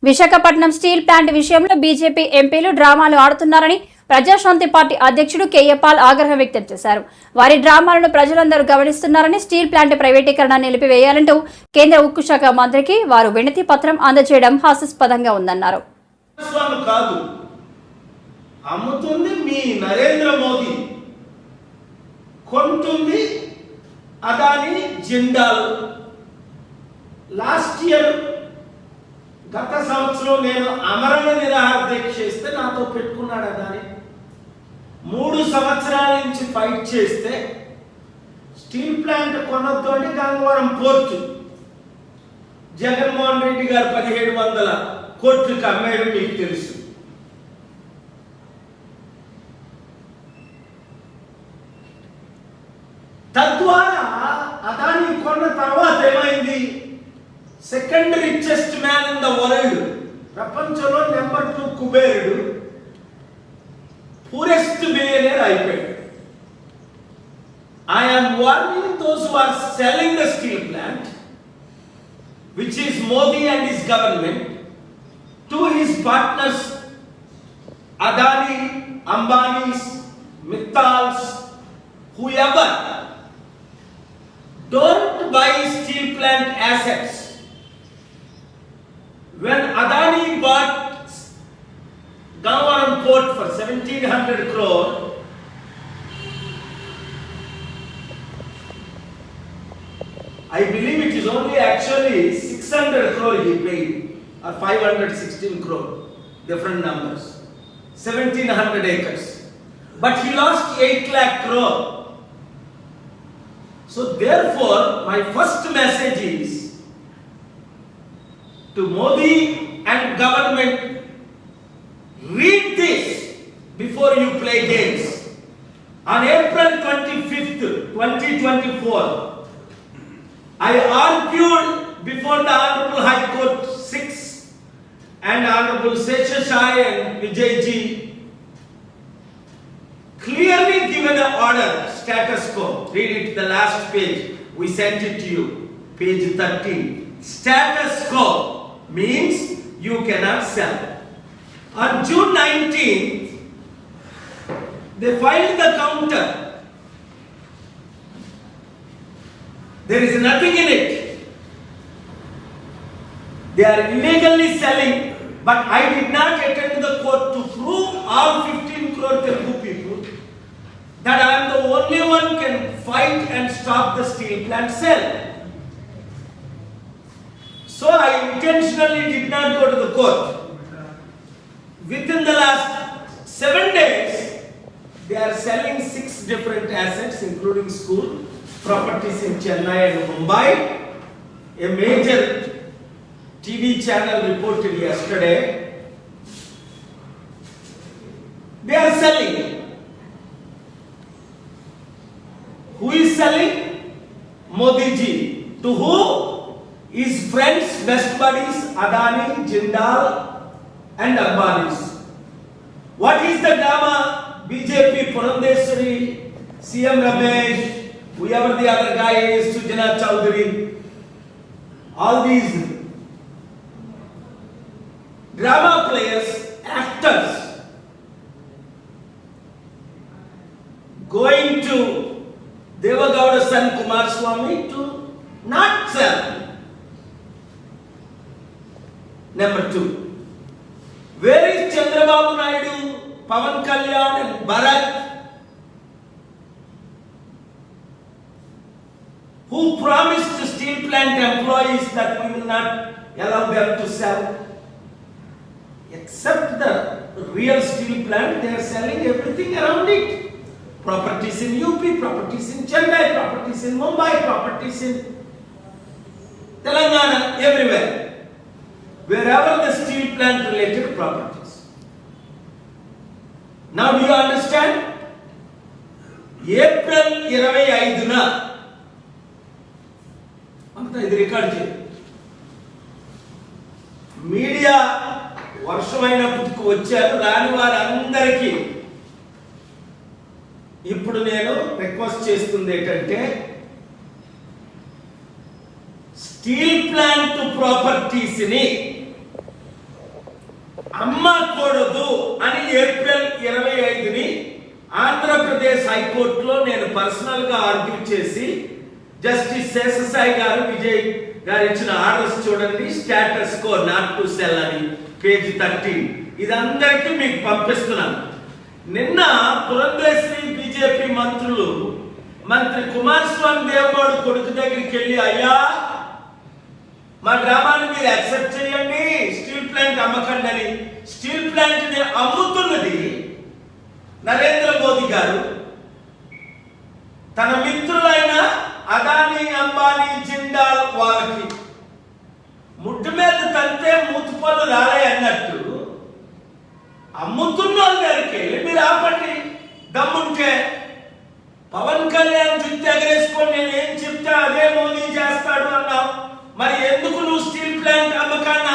Visakhapatnam steel plant విషయంలో BJP ఎంపీలు డ్రామాలు ఆడుతున్నారని ప్రజాశాంతి పార్టీ అధ్యక్షుడు కేఏ పాల్ ఆగ్రహం వ్యక్తం చేశారు. వారి డ్రామాలను ప్రజలందరూ గమనిస్తున్నారని, స్టీల్ ప్లాంట్ ప్రైవేటీకరణ నిలిపివేయాలంటూ కేంద్ర ఉక్కు శాఖ మంత్రికి వారు వినతి పత్రం అందజేయడం హాస్యాస్పదంగా ఉందన్నారు. అమ్ముతుంది మీ నరేంద్ర మోదీ, కొంటుంది అదాని జిందాల్. లాస్ట్ ఇయర్ గత సంవత్సరం నేను అమరణ నిరాహార దీక్ష చేస్తే నాతో పెట్టుకున్నాడు అదాని. 3 సంవత్సరాల నుంచి ఫైట్ చేస్తే స్టీల్ ప్లాంట్ కొనొద్దు అంటే గంగవరం పోర్టు జగన్మోహన్ రెడ్డి గారు 1700 కోట్లకు అమ్మేయడం మీకు తెలుసు. తద్వారా అదాని కొన్న తర్వాత ఏమైంది? Second richest man in the world, ప్రపంచంలో నెంబర్ 2 కుబేరుడు, పూరెస్ట్ బిలియనర్ అయిపోయాడు. I am warning those who are selling the steel plant, which is Modi and his government, to his partners Adani, Ambani's, Mittal's, whoever. Don't buy steel plant assets. When Adani bought Gangavaram port for 1700 crore, I believe it is only actually 600 crore he paid, or 516 crore, different numbers, 1700 acres. But he lost 8 lakh crore. So therefore, my first message is to Modi and government, read this before you play games. On April 25th, 2024, I argued before the Honorable High Court 6 and Honorable Seshasai and Vijayji, clearly given an order, status quo. Read it, the last page. We sent it to you, page 13. Status quo means you cannot sell. On June 19th, they filed the counter. There is nothing in it. They are illegally selling, but I did not attend the court to prove all 15 crore Telugu people that I am the only one can fight and stop the steel plant sale. So I intentionally did not go to the court. Within the last 7 days, they are selling 6 different assets, including school properties in Chennai and Mumbai. A major TV channel reported yesterday. They are selling. Who is selling? Modi ji. To who? His friends, best buddies, Adani, Jindal and Ambani's. What is the drama? BJP, Purandeswari, CM Ramesh, whoever the other guy is, Sujana Chowdhury, all these drama players, actors, going to Devagowda's son Kumaraswamy to not sell. Number 2, where is Chandrababu Naidu, Pawan Kalyan and Bharat, who promised to steel plant employees that we will not allow them to sell? Except the real steel plant, they are selling everything around it. Properties in UP, properties in Chennai, properties in Mumbai, properties in Telangana, everywhere. Wherever the steel plant related properties. Now do you understand? April 25న అంతా ఇది record చేయండి. Media వర్షమైనప్పటికి వచ్చారు, రాని వారందరికీ ఇప్పుడు నేను request చేస్తుంది ఏంటంటే, స్టీల్ ప్లాంట్ ప్రాపర్టీస్ ని అమ్మకూడదు అని ఏప్రిల్ 25ని ఆంధ్రప్రదేశ్ హైకోర్టులో నేను పర్సనల్ గా ఆర్గ్యూ చేసి జస్టిస్ శేషసాయి గారు విజయ్ గారు ఇచ్చిన ఆర్డర్స్ చూడండి, status quo not to cell అని పేజ్ 13. ఇది అందరికీ మీకు పంపిస్తున్నాను. నిన్న పురంధేశ్వరి బీజేపీ మంత్రి కుమారస్వామి దేవగౌడ కొడుకు దగ్గరికి వెళ్ళి, అయ్యా మా గ్రామాన్ని మీరు యాక్సెప్ట్ చేయండి, స్టీల్ ప్లాంట్ అమ్మకండి అని. స్టీల్ ప్లాంట్ ని అమ్ముతున్నది నరేంద్ర మోదీ గారు. తన మిత్రులైన అదానీ, అంబానీ, జిందాల్ వాళ్ళకి ముడ్డు మీద తంతే మూతుపళ్ళు రాలే అన్నట్టు అమ్ముతున్న వాళ్ళ దగ్గరికి వెళ్ళి మీరు ఆపండి. దమ్ముంటే పవన్ కళ్యాణ్ జుట్టు ఎగరేసుకొని నేను ఏం చెప్తే అదే మోదీ చేస్తాడు అన్నావు. మరి ఎందుకు నువ్వు స్టీల్ ప్లాంట్ అమ్మకాన్ని